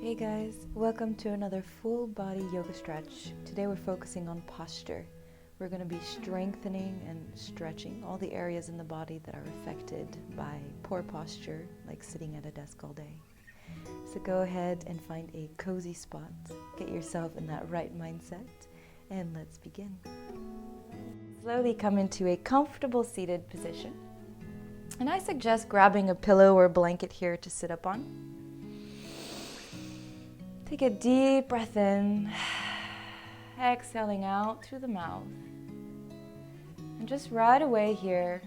Hey guys, welcome to another full body yoga stretch. Today we're focusing on posture. We're going to be strengthening and stretching all the areas in the body that are affected by poor posture, like sitting at a desk all day. So go ahead and find a cozy spot, get yourself in that right mindset, and let's begin. Slowly come into a comfortable seated position. And I suggest grabbing a pillow or blanket here to sit up on. Take a deep breath in, exhaling out through the mouth. And just right away here,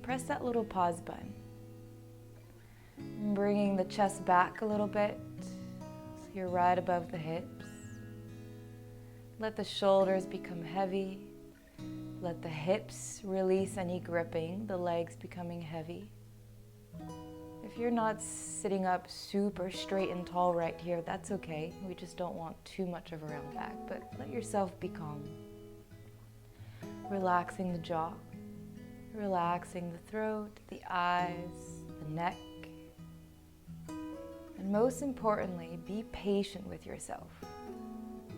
press that little pause button. Bringing the chest back a little bit, so you're right above the hips. Let the shoulders become heavy. Let the hips release any gripping, the legs becoming heavy. If you're not sitting up super straight and tall right here, that's okay. We just don't want too much of a round back, but let yourself be calm. Relaxing the jaw, relaxing the throat, the eyes, the neck. And most importantly, be patient with yourself.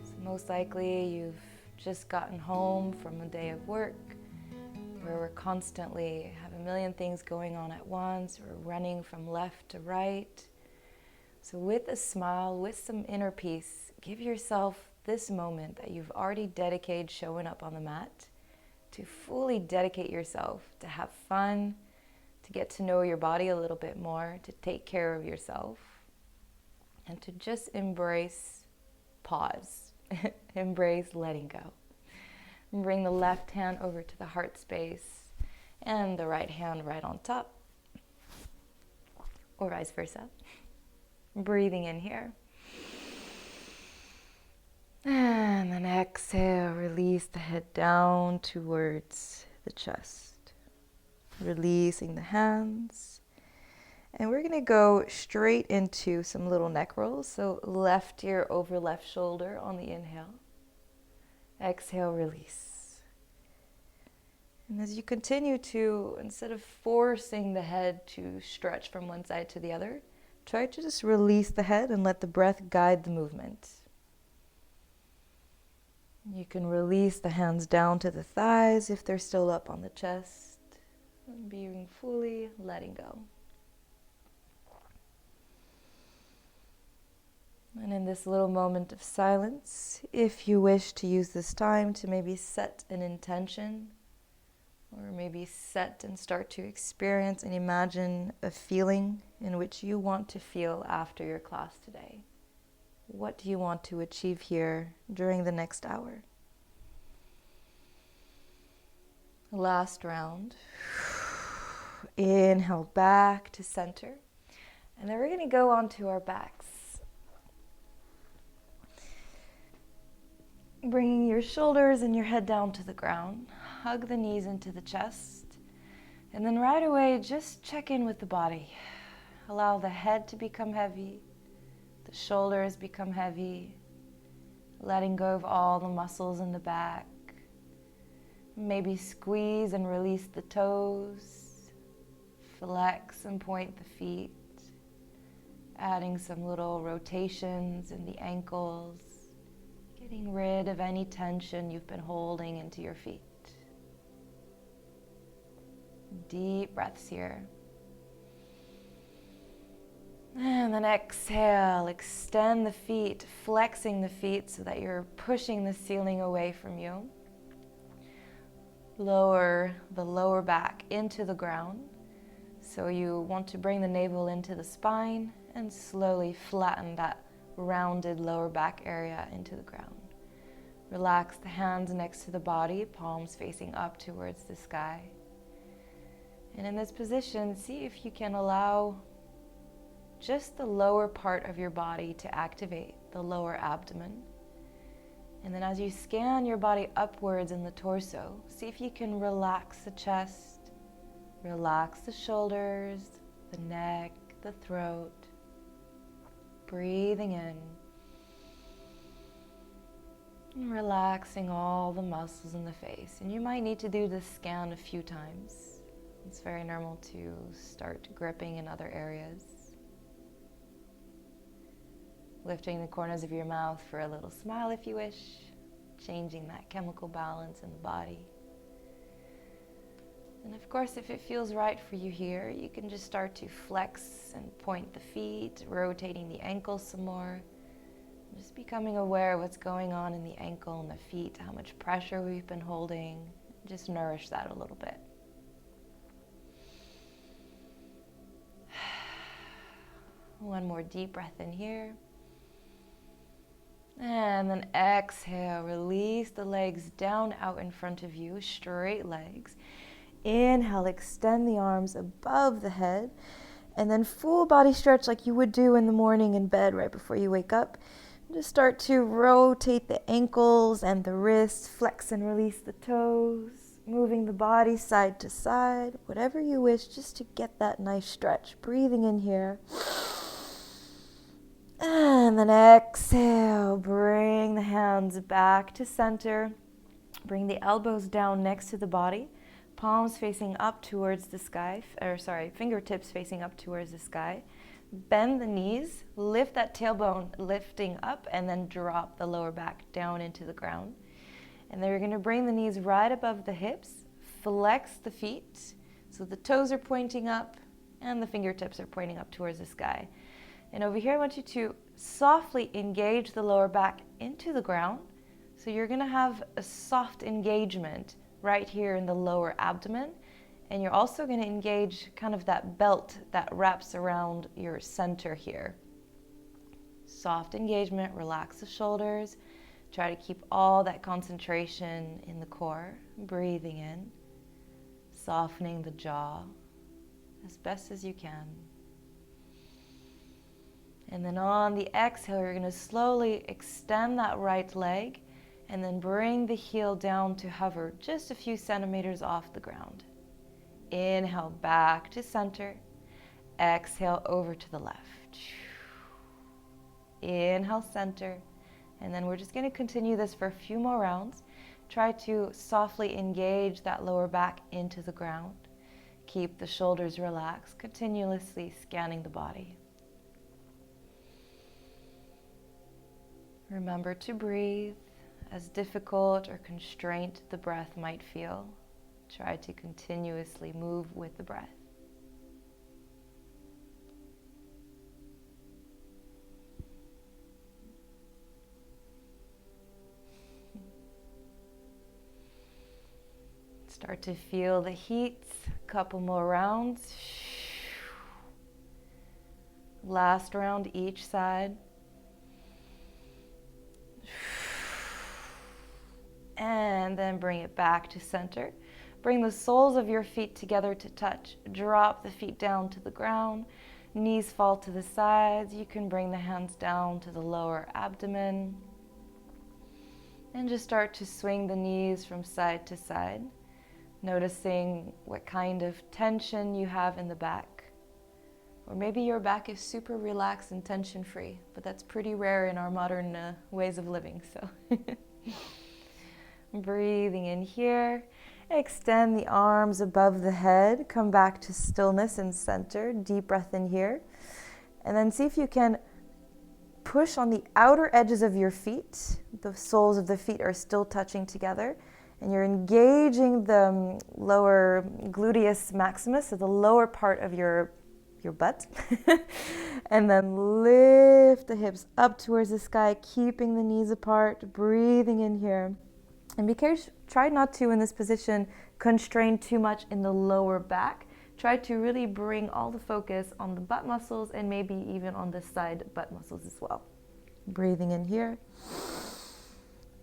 So most likely you've just gotten home from a day of work, where we're constantly have a million things going on at once, or running from left to right. So with a smile, with some inner peace, give yourself this moment that you've already dedicated showing up on the mat to fully dedicate yourself, to have fun, to get to know your body a little bit more, to take care of yourself, and to just embrace pause, embrace letting go. Bring the left hand over to the heart space and the right hand right on top, or vice versa. Breathing in here. And then exhale, release the head down towards the chest. Releasing the hands. And we're going to go straight into some little neck rolls. So left ear over left shoulder on the inhale. Exhale, release. And as you continue to, instead of forcing the head to stretch from one side to the other, try to just release the head and let the breath guide the movement. You can release the hands down to the thighs if they're still up on the chest, and being fully letting go. And in this little moment of silence, if you wish to use this time to maybe set an intention, or maybe set and start to experience and imagine a feeling in which you want to feel after your class today. What do you want to achieve here during the next hour? Last round. Inhale back to center. And then we're going to go onto our backs. Bringing your shoulders and your head down to the ground. Hug the knees into the chest. And then right away, just check in with the body. Allow the head to become heavy. The shoulders become heavy. Letting go of all the muscles in the back. Maybe squeeze and release the toes. Flex and point the feet. Adding some little rotations in the ankles. Getting rid of any tension you've been holding into your feet. Deep breaths here. And then exhale, extend the feet, flexing the feet so that you're pushing the ceiling away from you. Lower the lower back into the ground. So you want to bring the navel into the spine and slowly flatten that rounded lower back area into the ground. Relax the hands next to the body, palms facing up towards the sky. And in this position, see if you can allow just the lower part of your body to activate, the lower abdomen. And then as you scan your body upwards in the torso, see if you can relax the chest, relax the shoulders, the neck, the throat. Breathing in. And relaxing all the muscles in the face. And you might need to do this scan a few times. It's very normal to start gripping in other areas. lifting the corners of your mouth for a little smile if you wish, changing that chemical balance in the body. And of course, if it feels right for you here, you can just start to flex and point the feet, rotating the ankles some more. Just becoming aware of what's going on in the ankle and the feet, how much pressure we've been holding. Just nourish that a little bit. One more deep breath in here. And then exhale, release the legs down out in front of you, straight legs. Inhale, extend the arms above the head, and then full body stretch like you would do in the morning in bed right before you wake up. Just start to rotate the ankles and the wrists, flex and release the toes, moving the body side to side, whatever you wish, just to get that nice stretch. Breathing in here. And then exhale, bring the hands back to center. Bring the elbows down next to the body. Palms facing up towards the sky, fingertips facing up towards the sky. Bend the knees, lift that tailbone lifting up, and then drop the lower back down into the ground. And then you're going to bring the knees right above the hips, flex the feet, so the toes are pointing up and the fingertips are pointing up towards the sky. And over here I want you to softly engage the lower back into the ground. So you're going to have a soft engagement right here in the lower abdomen, and you're also going to engage kind of that belt that wraps around your center here. Soft engagement, relax the shoulders, try to keep all that concentration in the core, breathing in, softening the jaw as best as you can. And then on the exhale, you're going to slowly extend that right leg and then bring the heel down to hover just a few centimeters off the ground. Inhale back to center. Exhale over to the left. Inhale center. And then we're just going to continue this for a few more rounds. Try to softly engage that lower back into the ground. Keep the shoulders relaxed, continuously scanning the body. Remember to breathe. As difficult or constrained the breath might feel, try to continuously move with the breath. Start to feel the heat, a couple more rounds. Last round each side. And then bring it back to center. Bring the soles of your feet together to touch. Drop the feet down to the ground. Knees fall to the sides. You can bring the hands down to the lower abdomen. And just start to swing the knees from side to side, noticing what kind of tension you have in the back. Or maybe your back is super relaxed and tension-free, but that's pretty rare in our modern ways of living, so. Breathing in here, extend the arms above the head, come back to stillness and center, deep breath in here, and then see if you can push on the outer edges of your feet. The soles of the feet are still touching together, and you're engaging the lower gluteus maximus, so the lower part of your butt, and then lift the hips up towards the sky, keeping the knees apart, breathing in here. And try not to, in this position, constrain too much in the lower back. Try to really bring all the focus on the butt muscles and maybe even on the side butt muscles as well. Breathing in here.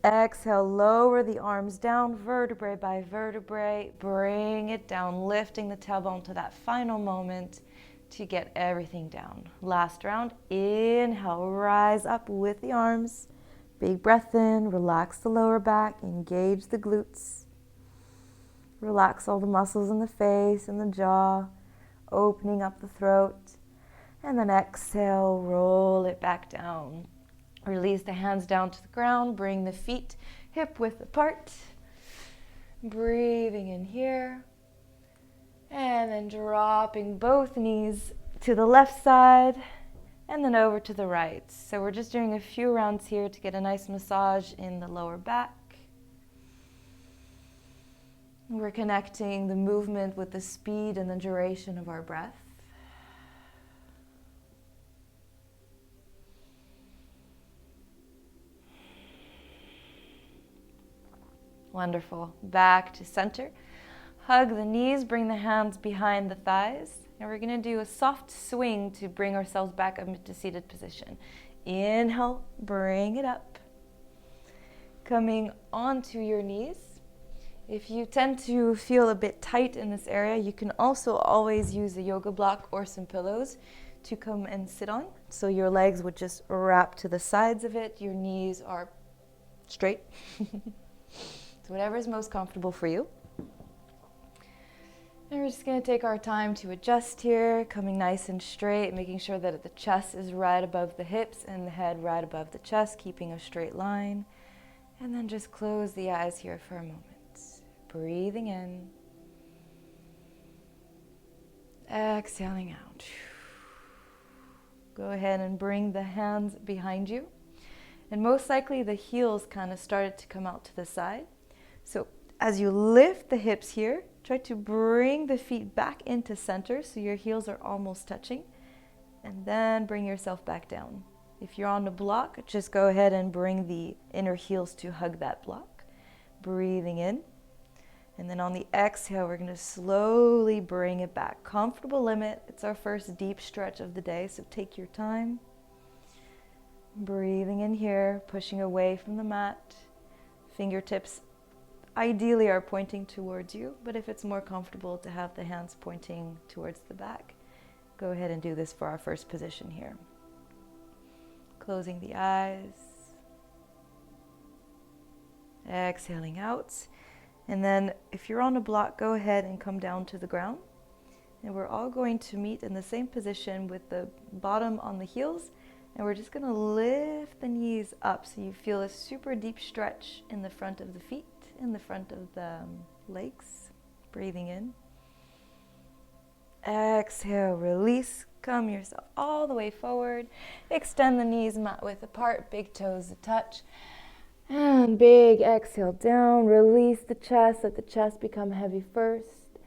Exhale, lower the arms down, vertebrae by vertebrae. Bring it down, lifting the tailbone to that final moment to get everything down. Last round, inhale, rise up with the arms. Big breath in, relax the lower back, engage the glutes. Relax all the muscles in the face and the jaw, opening up the throat. And then exhale, roll it back down. Release the hands down to the ground, bring the feet hip width apart. Breathing in here. And then dropping both knees to the left side. and then over to the right. So we're just doing a few rounds here to get a nice massage in the lower back. We're connecting the movement with the speed and the duration of our breath. Wonderful. Back to center. Hug the knees, bring the hands behind the thighs. And we're going to do a soft swing to bring ourselves back up into seated position. Inhale, bring it up. Coming onto your knees. If you tend to feel a bit tight in this area, you can also always use a yoga block or some pillows to come and sit on. So your legs would just wrap to the sides of it. Your knees are straight. So whatever is most comfortable for you. And we're just going to take our time to adjust here, coming nice and straight, making sure that the chest is right above the hips and the head right above the chest, keeping a straight line. And then just close the eyes here for a moment. Breathing in. Exhaling out. Go ahead and bring the hands behind you. And most likely the heels kind of started to come out to the side. So as you lift the hips here, try to bring the feet back into center so your heels are almost touching. And then bring yourself back down. If you're on the block, just go ahead and bring the inner heels to hug that block. Breathing in. And then on the exhale, we're going to slowly bring it back. Comfortable limit. It's our first deep stretch of the day, so take your time. Breathing in here, pushing away from the mat. Fingertips ideally are pointing towards you, but if it's more comfortable to have the hands pointing towards the back, go ahead and do this for our first position here. Closing the eyes. Exhaling out. And then if you're on a block, go ahead and come down to the ground. And we're all going to meet in the same position with the bottom on the heels. And we're just going to lift the knees up so you feel a super deep stretch in the front of the feet, in the front of the legs. Breathing in. Exhale, release. Come yourself all the way forward. Extend the knees mat width apart, big toes a touch. And big exhale down, release the chest, let the chest become heavy first,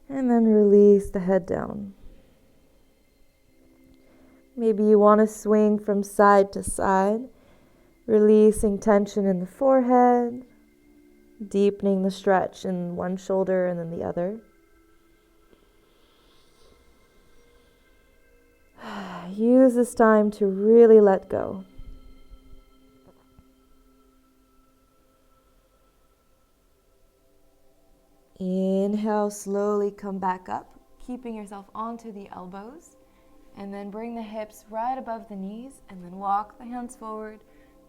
and then release the head down. Maybe you want to swing from side to side, releasing tension in the forehead, deepening the stretch in one shoulder and then the other. Use this time to really let go. Inhale, slowly come back up, keeping yourself onto the elbows, and then bring the hips right above the knees, and then walk the hands forward,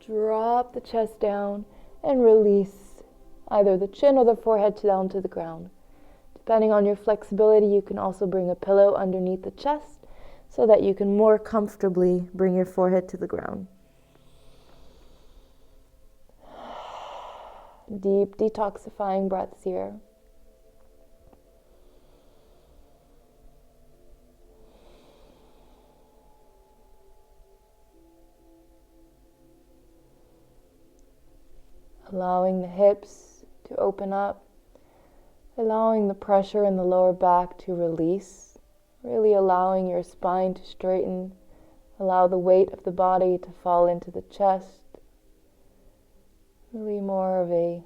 drop the chest down, and release either the chin or the forehead down to the ground. Depending on your flexibility, you can also bring a pillow underneath the chest so that you can more comfortably bring your forehead to the ground. Deep detoxifying breaths here. Allowing the hips to open up, allowing the pressure in the lower back to release, really allowing your spine to straighten, allow the weight of the body to fall into the chest, really more of a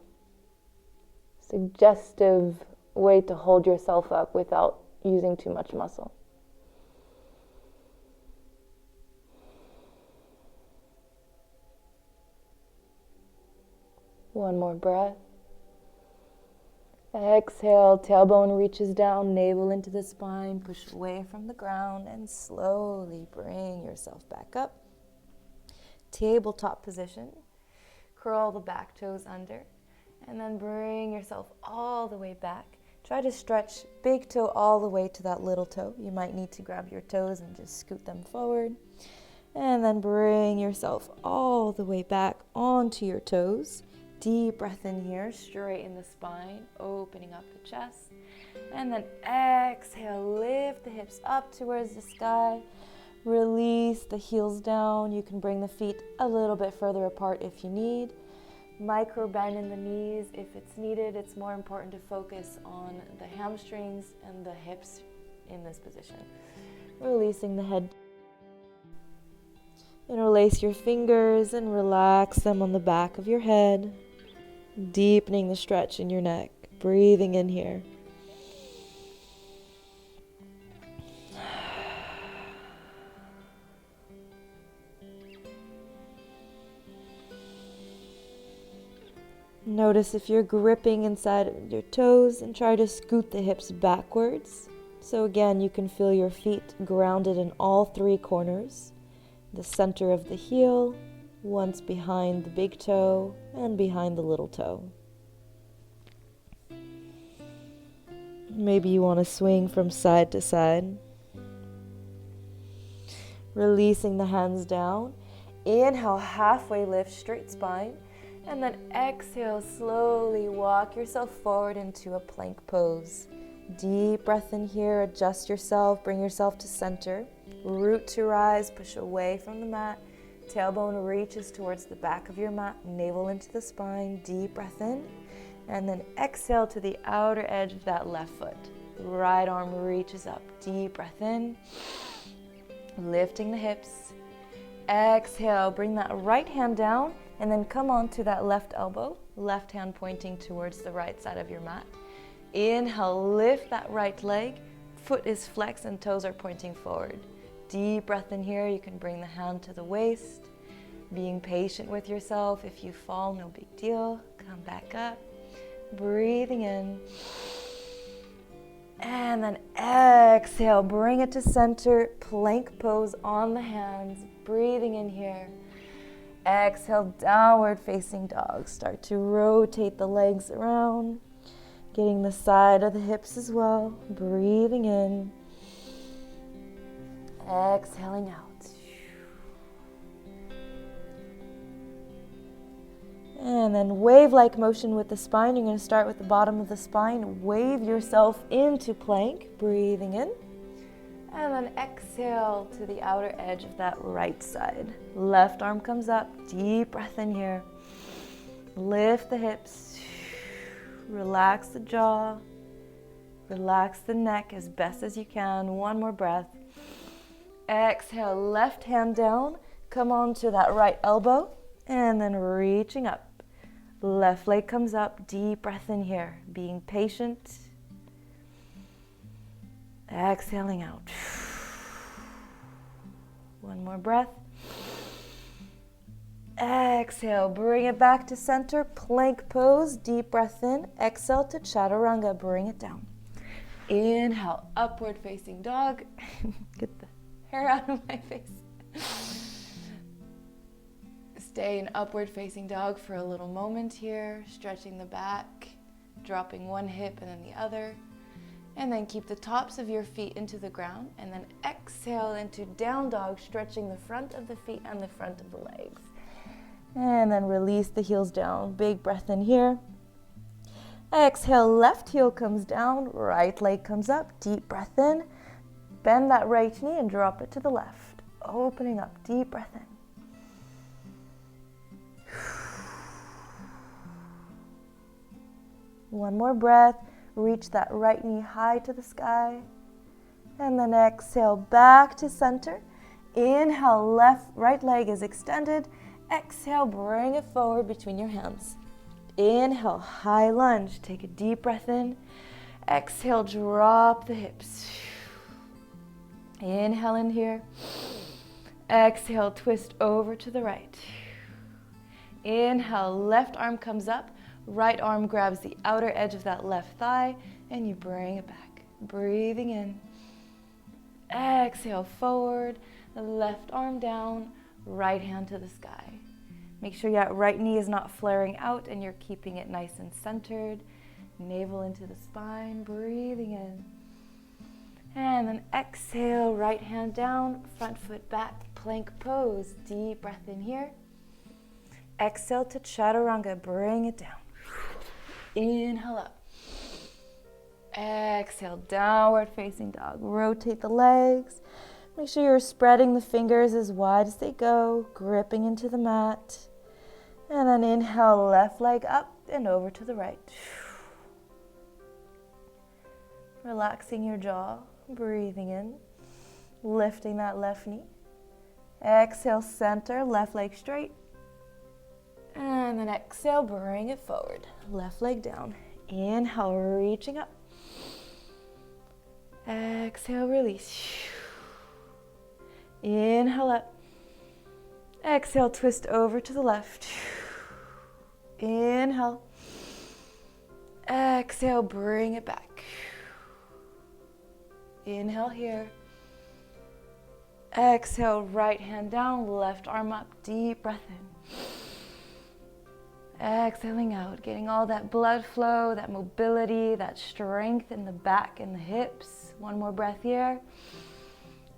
suggestive way to hold yourself up without using too much muscle. One more breath. Exhale, tailbone reaches down, navel into the spine, push away from the ground, and slowly bring yourself back up. Tabletop position. Curl the back toes under, and then bring yourself all the way back. Try to stretch big toe all the way to that little toe. You might need to grab your toes and just scoot them forward. And then bring yourself all the way back onto your toes. Deep breath in here, straighten the spine, opening up the chest. And then exhale, lift the hips up towards the sky. Release the heels down. You can bring the feet a little bit further apart if you need. Micro bend in the knees if it's needed. It's more important to focus on the hamstrings and the hips in this position. Releasing the head. Interlace your fingers and relax them on the back of your head. Deepening the stretch in your neck. Breathing in here. Notice if you're gripping inside your toes and try to scoot the hips backwards. So again, you can feel your feet grounded in all three corners. The center of the heel, once behind the big toe and behind the little toe. Maybe you want to swing from side to side. Releasing the hands down. Inhale, halfway lift, straight spine. And then exhale, slowly walk yourself forward into a plank pose. Deep breath in here, adjust yourself, bring yourself to center. Root to rise, push away from the mat. Tailbone reaches towards the back of your mat, navel into the spine. Deep breath in. And then exhale to the outer edge of that left foot. Right arm reaches up. Deep breath in. Lifting the hips. Exhale, bring that right hand down. And then come on to that left elbow, left hand pointing towards the right side of your mat. Inhale, lift that right leg. Foot is flexed and toes are pointing forward. Deep breath in here. You can bring the hand to the waist. Being patient with yourself. If you fall, no big deal. Come back up. Breathing in. And then exhale, bring it to center. Plank pose on the hands. Breathing in here. Exhale, downward facing dog. Start to rotate the legs around, getting the side of the hips as well. Breathing in. Exhaling out. And then wave-like motion with the spine. You're going to start with the bottom of the spine. Wave yourself into plank. Breathing in. And then exhale to the outer edge of that right side. Left arm comes up. Deep breath in here. Lift the hips. Relax the jaw. Relax the neck as best as you can. One more breath. Exhale, left hand down. Come on to that right elbow. And then reaching up. Left leg comes up. Deep breath in here. Being patient. Exhaling out. One more breath. Exhale, bring it back to center. Plank pose, deep breath in. Exhale to chaturanga, bring it down. Inhale, upward facing dog. Get the hair out of my face. Stay in upward facing dog for a little moment here. Stretching the back, dropping one hip and then the other. And then keep the tops of your feet into the ground. And then exhale into down dog, stretching the front of the feet and the front of the legs. And then release the heels down. Big breath in here. Exhale, left heel comes down, right leg comes up. Deep breath in. Bend that right knee and drop it to the left. Opening up, deep breath in. One more breath. Reach that right knee high to the sky. And then exhale back to center. Inhale, right leg is extended. Exhale, bring it forward between your hands. Inhale, high lunge. Take a deep breath in. Exhale, drop the hips. Inhale in here. Exhale, twist over to the right. Inhale, left arm comes up. Right arm grabs the outer edge of that left thigh, and you bring it back. Breathing in. Exhale, forward. Left arm down, right hand to the sky. Make sure your right knee is not flaring out and you're keeping it nice and centered. Navel into the spine, breathing in. And then exhale, right hand down, front foot back, plank pose. Deep breath in here. Exhale to chaturanga, bring it down. Inhale up. Exhale, downward facing dog. Rotate the legs. Make sure you're spreading the fingers as wide as they go, gripping into the mat. And then inhale, left leg up and over to the right. Relaxing your jaw, breathing in, lifting that left knee. Exhale, center, left leg straight. And then exhale, bring it forward. Left leg down. Inhale, reaching up. Exhale, release. Inhale up. Exhale, twist over to the left. Inhale. Exhale, bring it back. Inhale here. Exhale, right hand down, left arm up, deep breath in. Exhaling out, getting all that blood flow, that mobility, that strength in the back and the hips. One more breath here.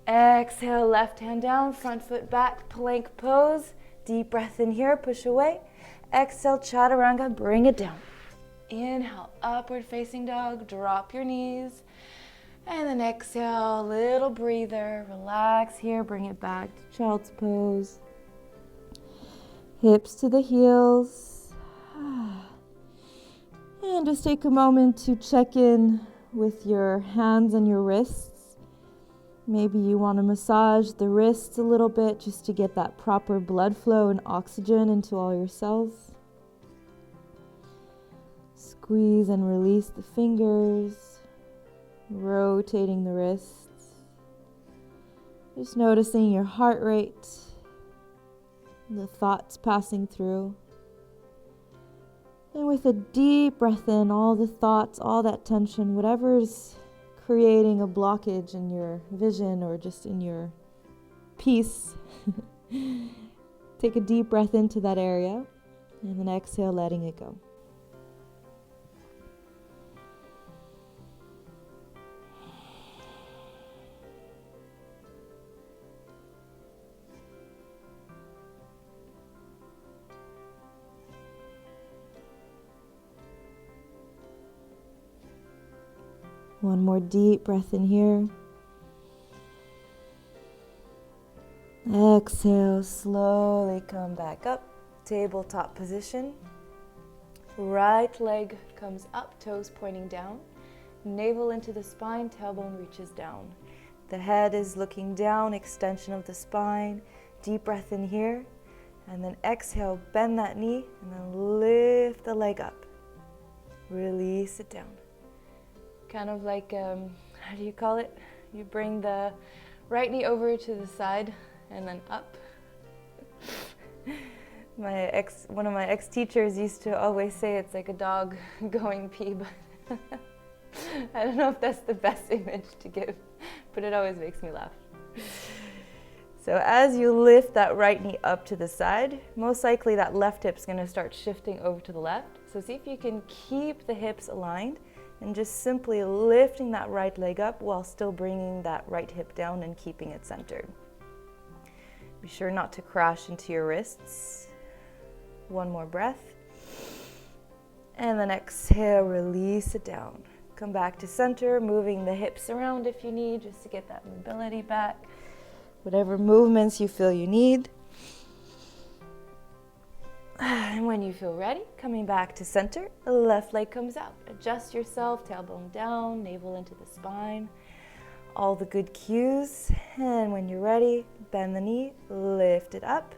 Exhale, left hand down, front foot back, plank pose. Deep breath in here, push away. Exhale, chaturanga, bring it down. Inhale, upward facing dog, drop your knees. And then exhale, little breather, relax here, bring it back to child's pose. Hips to the heels. And just take a moment to check in with your hands and your wrists. Maybe you want to massage the wrists a little bit just to get that proper blood flow and oxygen into all your cells. Squeeze and release the fingers, rotating the wrists. Just noticing your heart rate, the thoughts passing through. And with a deep breath in, all the thoughts, all that tension, whatever's creating a blockage in your vision or just in your peace, take a deep breath into that area and then exhale, letting it go. One more deep breath in here. Exhale, slowly come back up. Tabletop position. Right leg comes up, toes pointing down. Navel into the spine, tailbone reaches down. The head is looking down, extension of the spine. Deep breath in here. And then exhale, bend that knee, and then lift the leg up. Release it down. Kind of like, how do you call it? You bring the right knee over to the side and then up. One of my ex-teachers used to always say it's like a dog going pee, but I don't know if that's the best image to give, but it always makes me laugh. So as you lift that right knee up to the side, most likely that left hip's going to start shifting over to the left. So see if you can keep the hips aligned and just simply lifting that right leg up while still bringing that right hip down and keeping it centered. Be sure not to crash into your wrists. One more breath. And then exhale, release it down. Come back to center, moving the hips around if you need, just to get that mobility back. Whatever movements you feel you need. And when you feel ready, coming back to center, the left leg comes out. Adjust yourself, tailbone down, navel into the spine. All the good cues. And when you're ready, bend the knee, lift it up.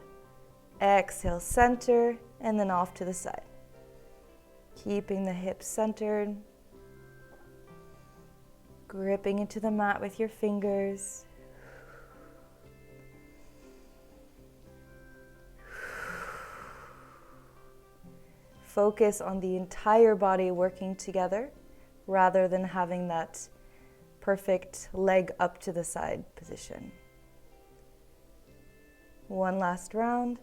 Exhale, center, and then off to the side. Keeping the hips centered. Gripping into the mat with your fingers. Focus on the entire body working together rather than having that perfect leg up to the side position. One last round.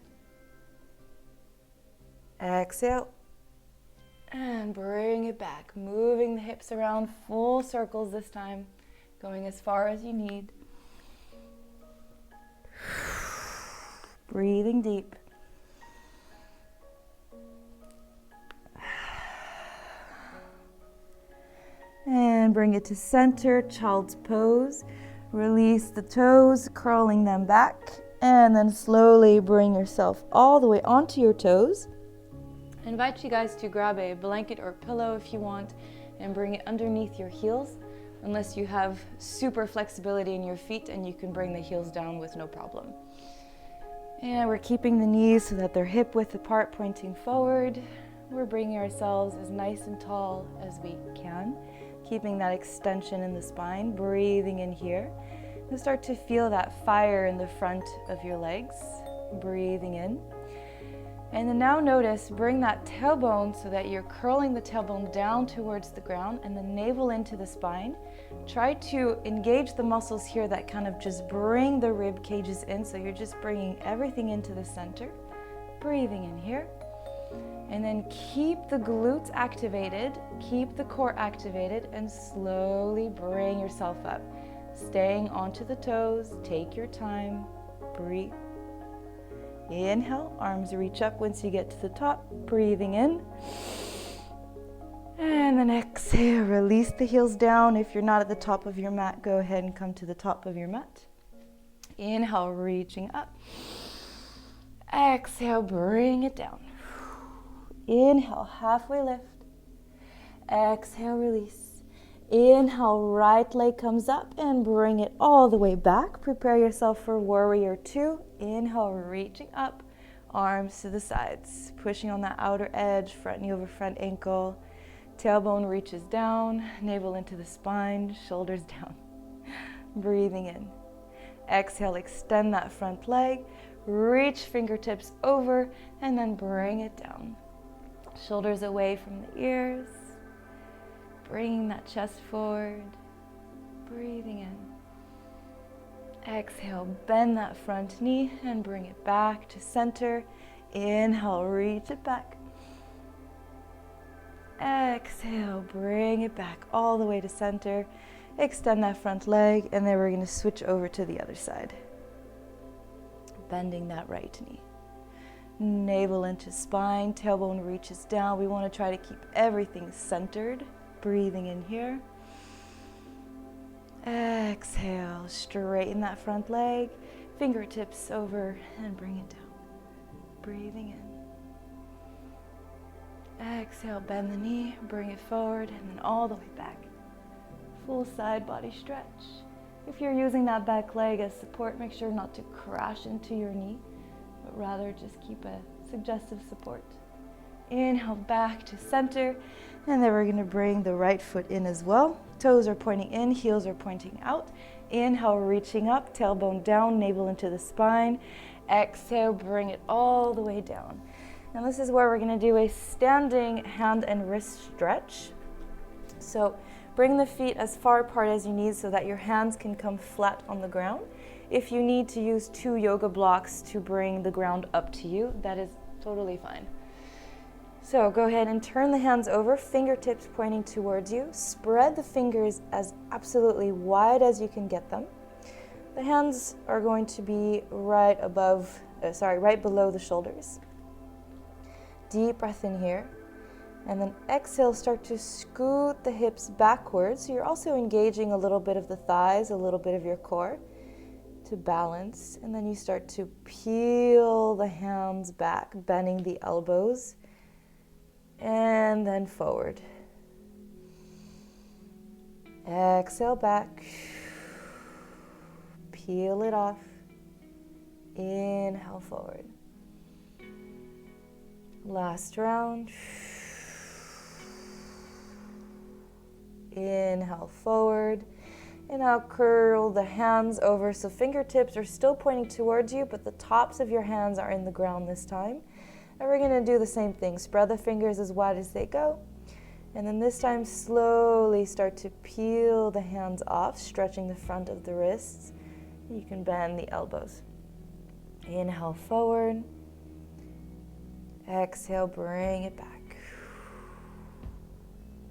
Exhale. And bring it back, moving the hips around, full circles this time, going as far as you need. Breathing deep. And bring it to center, child's pose. Release the toes, curling them back, and then slowly bring yourself all the way onto your toes. I invite you guys to grab a blanket or pillow if you want and bring it underneath your heels, unless you have super flexibility in your feet and you can bring the heels down with no problem. And we're keeping the knees so that they're hip width apart, pointing forward. We're bringing ourselves as nice and tall as we can, keeping that extension in the spine, breathing in here. And start to feel that fire in the front of your legs, breathing in. And then now notice, bring that tailbone so that you're curling the tailbone down towards the ground and the navel into the spine. Try to engage the muscles here that kind of just bring the rib cages in, so you're just bringing everything into the center. Breathing in here. And then keep the glutes activated, keep the core activated, and slowly bring yourself up. Staying onto the toes, take your time, breathe. Inhale, arms reach up once you get to the top, breathing in. And then exhale, release the heels down. If you're not at the top of your mat, go ahead and come to the top of your mat. Inhale, reaching up. Exhale, bring it down. Inhale, halfway lift. Exhale, release. Inhale, right leg comes up and bring it all the way back. Prepare yourself for warrior two. Inhale, reaching up, arms to the sides, pushing on that outer edge, front knee over front ankle. Tailbone reaches down, navel into the spine, shoulders down. Breathing in. Exhale, extend that front leg, reach fingertips over, and then bring it down. Shoulders away from the ears. Bringing that chest forward, breathing in. Exhale, bend that front knee and bring it back to center. Inhale, reach it back. Exhale, bring it back all the way to center. Extend that front leg, and then we're going to switch over to the other side. Bending that right knee. Navel into spine, tailbone reaches down. We want to try to keep everything centered. Breathing in here. Exhale, straighten that front leg, fingertips over and bring it down. Breathing in. Exhale, bend the knee, bring it forward, and then all the way back. Full side body stretch. If you're using that back leg as support, make sure not to crash into your knee, but rather just keep a suggestive support. Inhale, back to center, and then we're going to bring the right foot in as well. Toes are pointing in, heels are pointing out. Inhale, reaching up, tailbone down, navel into the spine. Exhale, bring it all the way down. Now this is where we're going to do a standing hand and wrist stretch. So bring the feet as far apart as you need so that your hands can come flat on the ground. If you need to use 2 yoga blocks to bring the ground up to you, that is totally fine. So go ahead and turn the hands over, fingertips pointing towards you. Spread the fingers as absolutely wide as you can get them. The hands are going to be right below the shoulders. Deep breath in here. And then exhale, start to scoot the hips backwards. So you're also engaging a little bit of the thighs, a little bit of your core to balance. And then you start to peel the hands back, bending the elbows. And then forward. Exhale back. Peel it off. Inhale forward. Last round. Inhale forward. And now curl the hands over so fingertips are still pointing towards you, but the tops of your hands are in the ground this time. And we're going to do the same thing. Spread the fingers as wide as they go. And then this time, slowly start to peel the hands off, stretching the front of the wrists. You can bend the elbows. Inhale forward. Exhale, bring it back.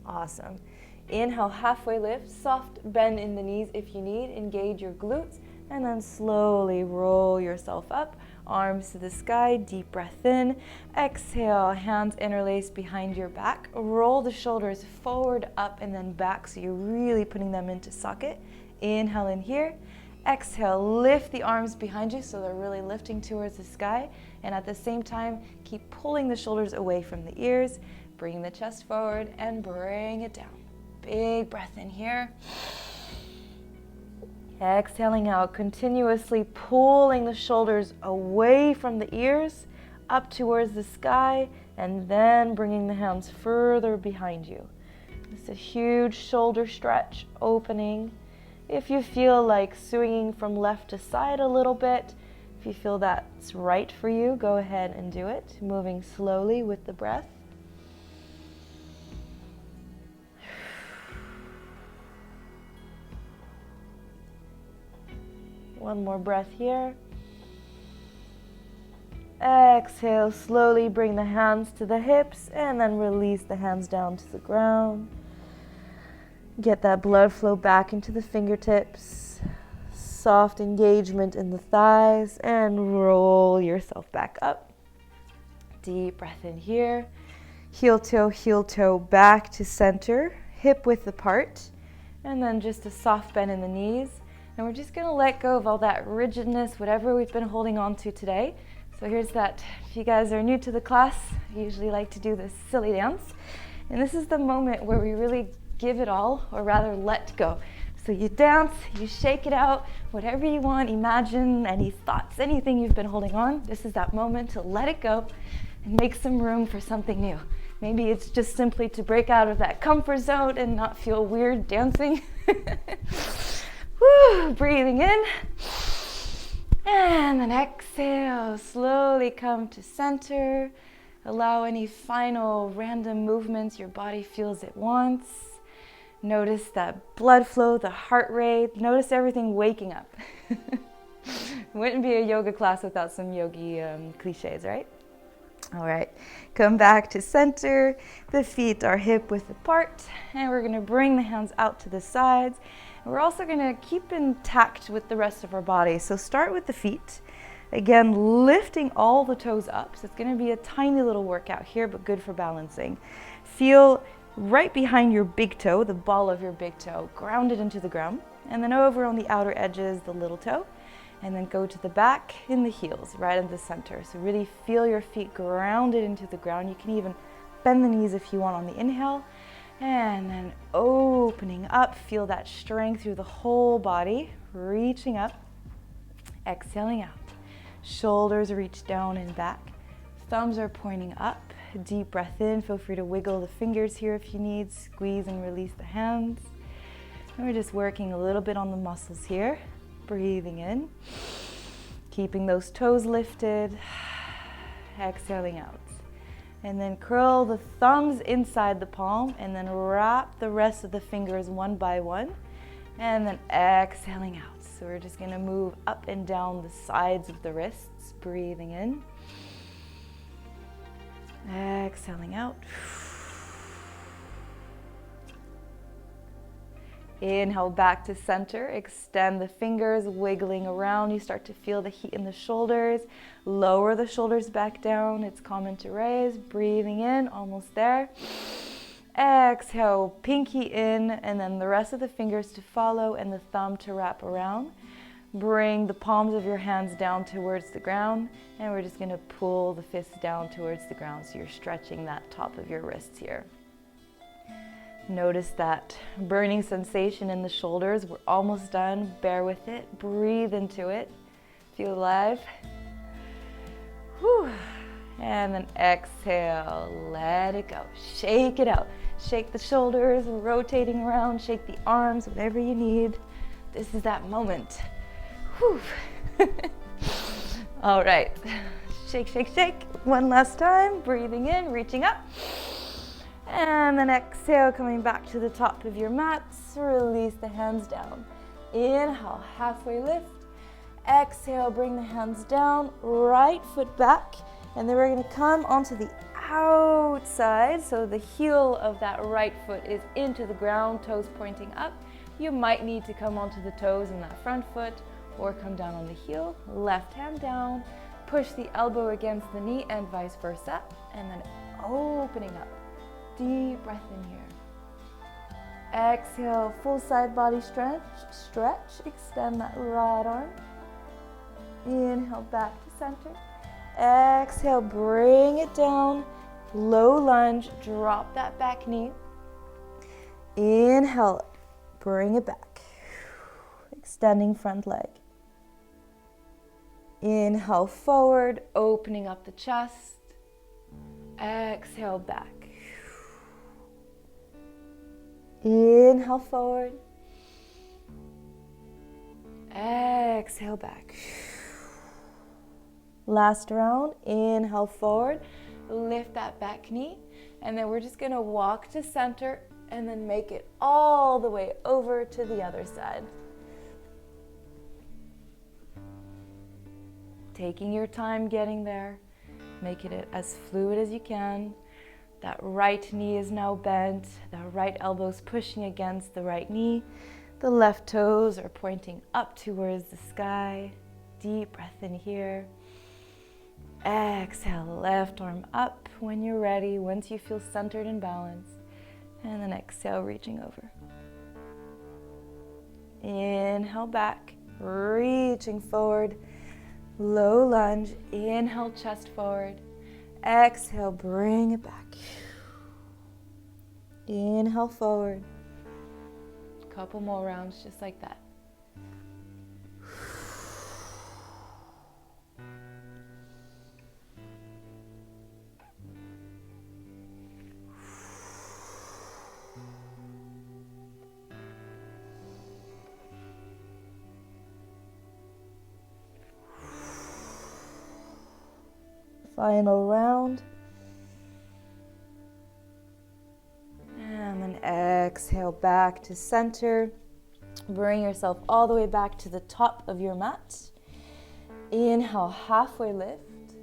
Awesome. Inhale, halfway lift. Soft bend in the knees if you need. Engage your glutes. And then slowly roll yourself up. Arms to the sky, deep breath in. Exhale, hands interlaced behind your back. Roll the shoulders forward, up, and then back, so you're really putting them into socket. Inhale in here. Exhale, lift the arms behind you so they're really lifting towards the sky. And at the same time, keep pulling the shoulders away from the ears. Bring the chest forward and bring it down. Big breath in here. Exhaling out, continuously pulling the shoulders away from the ears, up towards the sky, and then bringing the hands further behind you. It's a huge shoulder stretch, opening. If you feel like swinging from left to side a little bit, if you feel that's right for you, go ahead and do it, moving slowly with the breath. One more breath here. Exhale, slowly bring the hands to the hips and then release the hands down to the ground. Get that blood flow back into the fingertips. Soft engagement in the thighs and roll yourself back up. Deep breath in here. Heel toe back to center, hip width apart, and then just a soft bend in the knees. And we're just going to let go of all that rigidness, whatever we've been holding on to today. So here's that. If you guys are new to the class, I usually like to do this silly dance. And this is the moment where we really give it all, or rather let go. So you dance, you shake it out, whatever you want, imagine any thoughts, anything you've been holding on. This is that moment to let it go and make some room for something new. Maybe it's just simply to break out of that comfort zone and not feel weird dancing. Woo, breathing in. And then exhale, slowly come to center. Allow any final random movements your body feels at once. Notice that blood flow, the heart rate. Notice everything waking up. Wouldn't be a yoga class without some yogi cliches, right? All right, come back to center. The feet are hip width apart. And we're going to bring the hands out to the sides. We're also going to keep intact with the rest of our body. So start with the feet. Again, lifting all the toes up. So it's going to be a tiny little workout here, but good for balancing. Feel right behind your big toe, the ball of your big toe, grounded into the ground. And then over on the outer edges, the little toe. And then go to the back in the heels, right in the center. So really feel your feet grounded into the ground. You can even bend the knees if you want on the inhale. And then opening up, feel that strength through the whole body, reaching up, exhaling out. Shoulders reach down and back. Thumbs are pointing up. Deep breath in, feel free to wiggle the fingers here if you need, squeeze and release the hands. And we're just working a little bit on the muscles here. Breathing in, keeping those toes lifted, exhaling out. And then curl the thumbs inside the palm and then wrap the rest of the fingers one by one and then exhaling out. So we're just going to move up and down the sides of the wrists, breathing in, exhaling out. Inhale back to center, extend the fingers, wiggling around. You start to feel the heat in the shoulders. Lower the shoulders back down. It's common to raise. Breathing in, almost there. Exhale, pinky in, and then the rest of the fingers to follow and the thumb to wrap around. Bring the palms of your hands down towards the ground, and we're just going to pull the fists down towards the ground so you're stretching that top of your wrists here. Notice that burning sensation in the shoulders. We're almost done. Bear with it. Breathe into it. Feel alive. Whew. And then exhale. Let it go. Shake it out. Shake the shoulders, rotating around. Shake the arms, whatever you need. This is that moment. Whew. All right. Shake, shake, shake. One last time. Breathing in, reaching up. And then exhale, coming back to the top of your mats. Release the hands down. Inhale, halfway lift. Exhale, bring the hands down. Right foot back. And then we're going to come onto the outside. So the heel of that right foot is into the ground, toes pointing up. You might need to come onto the toes in that front foot or come down on the heel. Left hand down. Push the elbow against the knee and vice versa. And then opening up. Deep breath in here. Exhale, full side body stretch. Extend that right arm. Inhale, back to center. Exhale, bring it down. Low lunge, drop that back knee. Inhale, bring it back. Extending front leg. Inhale, forward, opening up the chest. Exhale, back. Inhale, forward. Exhale, back. Last round, inhale, forward. Lift that back knee. And then we're just going to walk to center and then make it all the way over to the other side. Taking your time getting there. Making it as fluid as you can. That right knee is now bent. The right elbow's pushing against the right knee. The left toes are pointing up towards the sky. Deep breath in here. Exhale, left arm up when you're ready, once you feel centered and balanced. And then exhale, reaching over. Inhale back, reaching forward. Low lunge, inhale, chest forward. Exhale, bring it back. Inhale, forward. Couple more rounds just like that. Final round. And then exhale back to center. Bring yourself all the way back to the top of your mat. Inhale, halfway lift.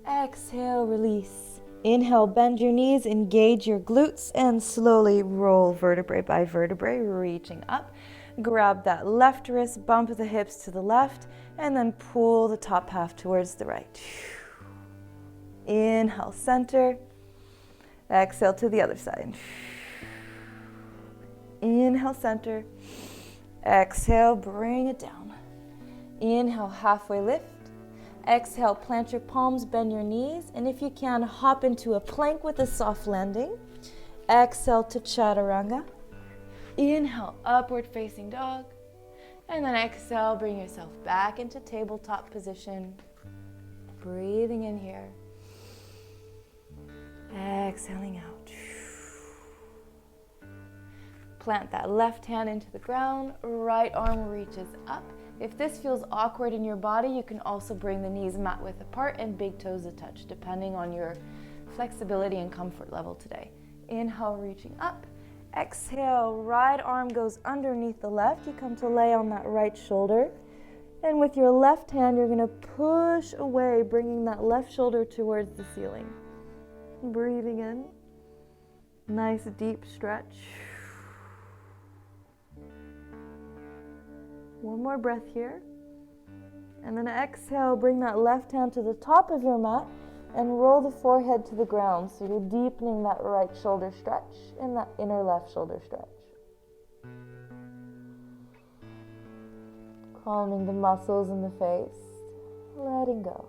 Exhale, release. Inhale, bend your knees, engage your glutes, and slowly roll vertebrae by vertebrae, reaching up. Grab that left wrist, bump the hips to the left, and then pull the top half towards the right. Inhale, center. Exhale to the other side. Inhale, center. Exhale, bring it down. Inhale, halfway lift. Exhale, plant your palms, bend your knees, and if you can, hop into a plank with a soft landing. Exhale to chaturanga. Inhale, upward facing dog. And then exhale, bring yourself back into tabletop position. Breathing in here. Exhaling out. Plant that left hand into the ground, right arm reaches up. If this feels awkward in your body, you can also bring the knees mat width apart and big toes a touch, depending on your flexibility and comfort level today. Inhale, reaching up. Exhale, right arm goes underneath the left. You come to lay on that right shoulder. And with your left hand, you're gonna push away, bringing that left shoulder towards the ceiling. Breathing in. Nice deep stretch. One more breath here. And then exhale, bring that left hand to the top of your mat and roll the forehead to the ground. So you're deepening that right shoulder stretch and that inner left shoulder stretch. Calming the muscles in the face, letting go.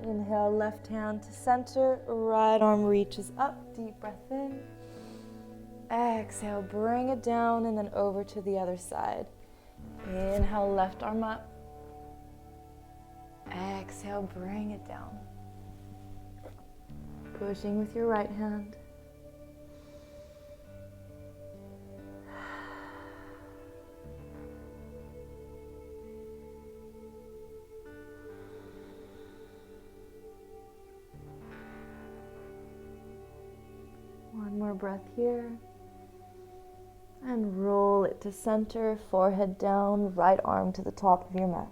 Inhale, left hand to center, right arm reaches up, deep breath in. Exhale, bring it down and then over to the other side. Inhale, left arm up. Exhale, bring it down. Pushing with your right hand. One more breath here. And roll it to center, forehead down, right arm to the top of your mat.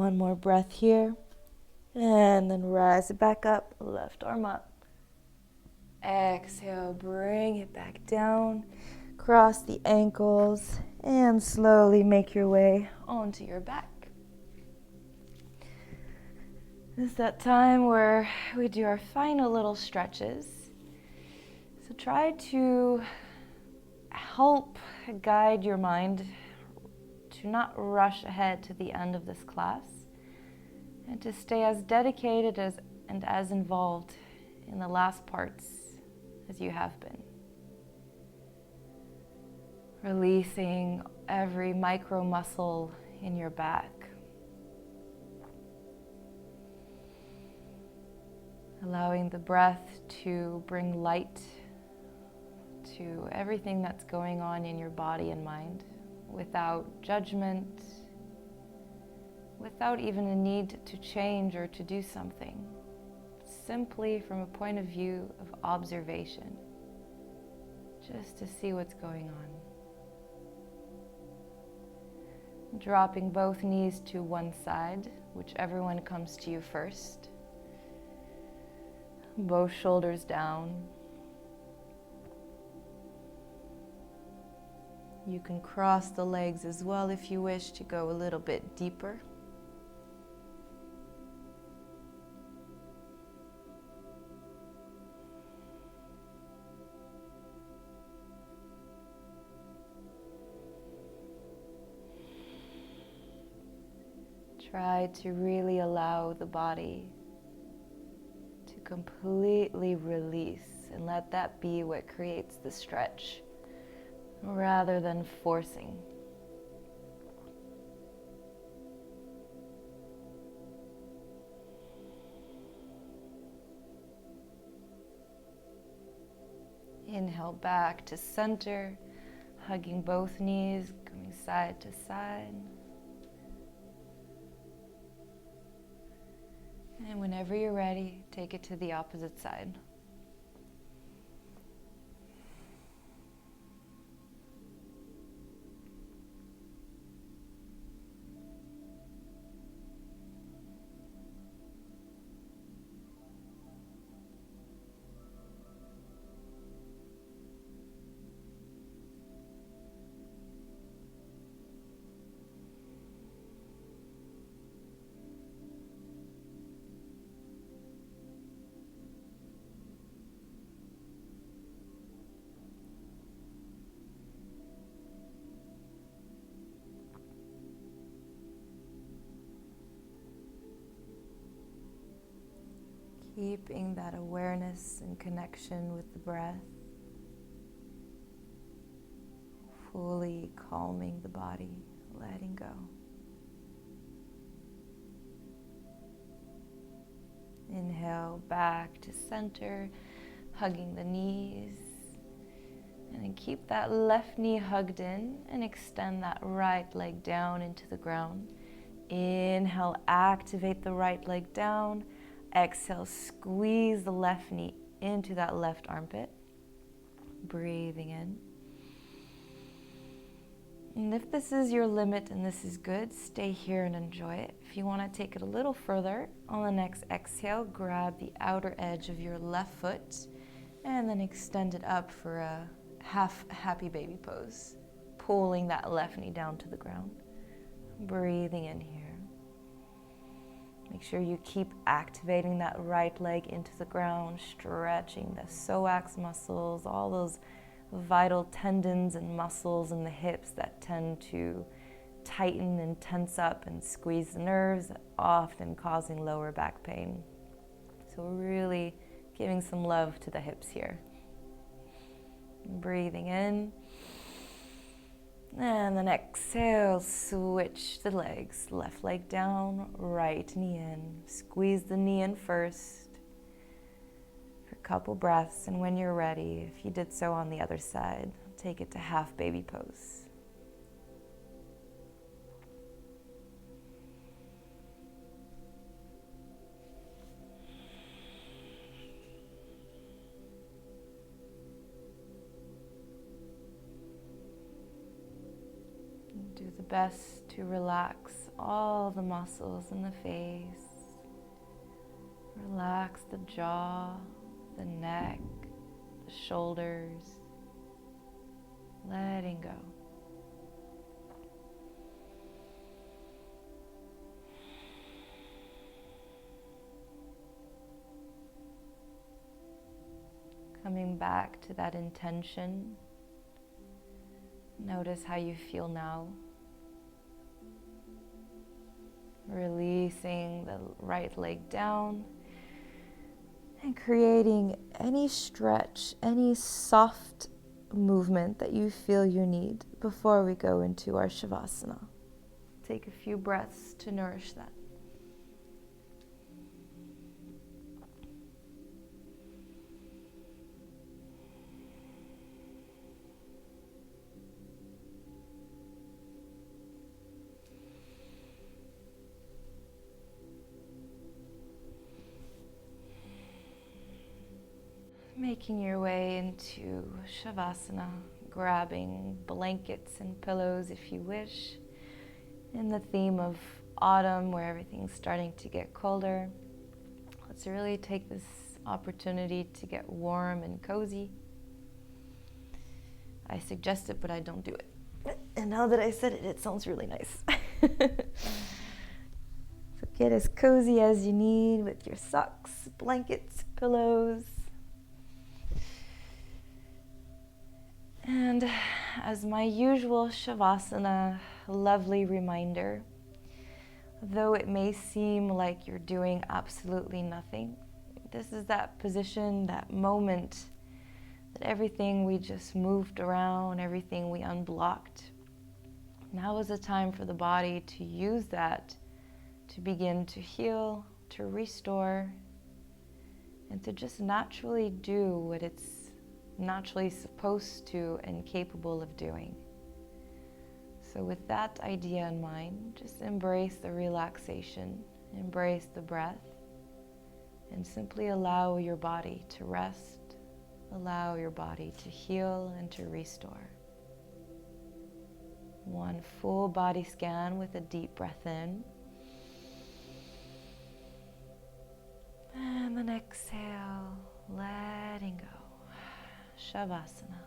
One more breath here. And then rise it back up, left arm up. Exhale, bring it back down. Cross the ankles and slowly make your way onto your back. This is that time where we do our final little stretches. So try to help guide your mind to not rush ahead to the end of this class and to stay as dedicated and as involved in the last parts as you have been. Releasing every micro muscle in your back. Allowing the breath to bring light to everything that's going on in your body and mind without judgment, without even a need to change or to do something. Simply from a point of view of observation, just to see what's going on. Dropping both knees to one side, whichever one comes to you first. Both shoulders down. You can cross the legs as well if you wish to go a little bit deeper. Try to really allow the body to completely release and let that be what creates the stretch rather than forcing. Inhale back to center, hugging both knees, going side to side. And whenever you're ready, take it to the opposite side. Keeping that awareness and connection with the breath, fully calming the body, letting go. Inhale back to center, hugging the knees. And then keep that left knee hugged in and extend that right leg down into the ground. Inhale, activate the right leg down. Exhale, squeeze the left knee into that left armpit. Breathing in. And if this is your limit and this is good, stay here and enjoy it. If you want to take it a little further, on the next exhale, grab the outer edge of your left foot and then extend it up for a half happy baby pose, pulling that left knee down to the ground. Breathing in here. Make sure you keep activating that right leg into the ground, stretching the psoas muscles, all those vital tendons and muscles in the hips that tend to tighten and tense up and squeeze the nerves, often causing lower back pain. So we're really giving some love to the hips here. Breathing in. And then exhale, switch the legs. Left leg down, right knee in. Squeeze the knee in first for a couple breaths. And when you're ready, if you did so on the other side, take it to half baby pose. Do the best to relax all the muscles in the face. Relax the jaw, the neck, the shoulders. Letting go. Coming back to that intention. Notice how you feel now. Releasing the right leg down and creating any stretch, any soft movement that you feel you need before we go into our Shavasana. Take a few breaths to nourish that. Making your way into Shavasana, grabbing blankets and pillows if you wish. In the theme of autumn, where everything's starting to get colder, let's really take this opportunity to get warm and cozy. I suggest it, but I don't do it. And now that I said it, it sounds really nice. So get as cozy as you need with your socks, blankets, pillows. And as my usual Shavasana lovely reminder, though it may seem like you're doing absolutely nothing, this is that position, that moment, that everything we just moved around, everything we unblocked, now is the time for the body to use that to begin to heal, to restore, and to just naturally do what it's naturally supposed to and capable of doing. So with that idea in mind, just embrace the relaxation, embrace the breath, and simply allow your body to rest, allow your body to heal and to restore. One full body scan with a deep breath in. And then exhale, letting go. Shavasana.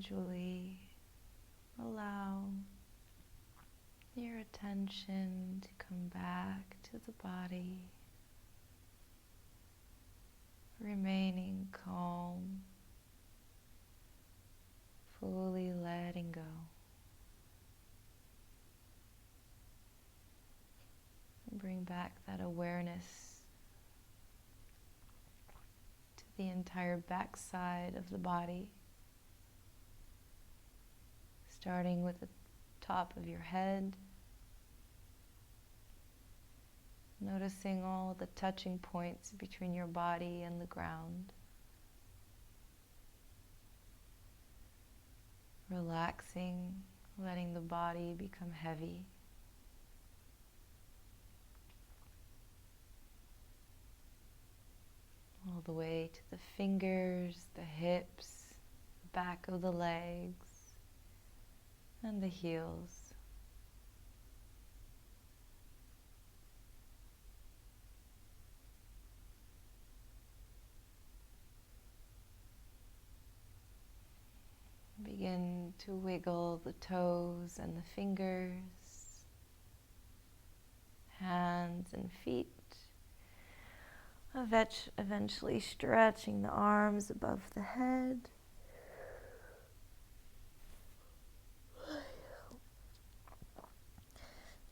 gradually allow your attention to come back to the body, remaining calm, fully letting go. And bring back that awareness to the entire backside of the body, starting with the top of your head, noticing all the touching points between your body and the ground. Relaxing, letting the body become heavy. All the way to the fingers, the hips, the back of the legs, and the heels. Begin to wiggle the toes and the fingers, hands and feet. Eventually stretching the arms above the head.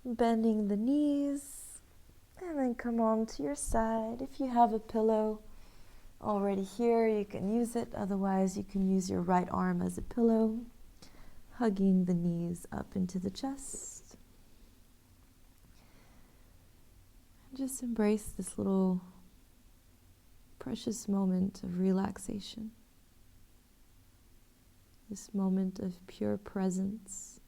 Bending the knees, and then come on to your side. If you have a pillow already here, you can use it. Otherwise, you can use your right arm as a pillow, hugging the knees up into the chest. And just embrace this little precious moment of relaxation. This moment of pure presence.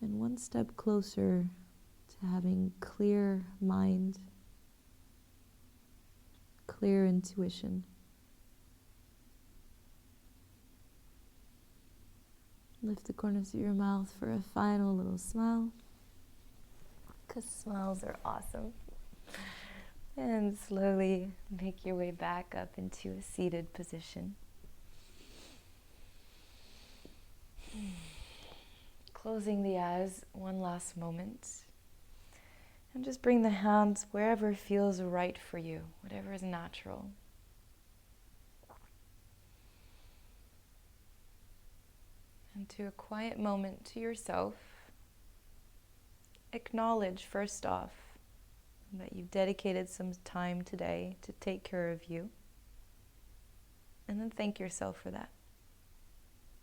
And one step closer to having clear mind, clear intuition. Lift the corners of your mouth for a final little smile, because smiles are awesome. And slowly make your way back up into a seated position. Closing the eyes one last moment. And just bring the hands wherever feels right for you, whatever is natural. And to a quiet moment to yourself, acknowledge first off that you've dedicated some time today to take care of you. And then thank yourself for that.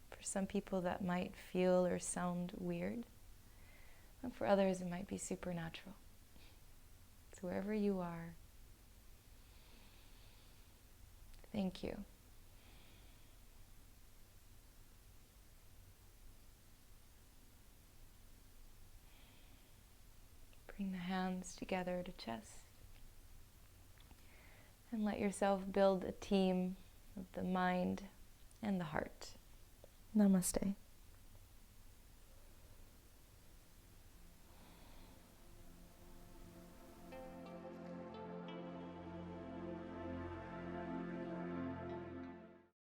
For some people that might feel or sound weird. And for others it might be supernatural. So wherever you are, thank you. Bring the hands together to chest. And let yourself build a team of the mind and the heart. Namaste.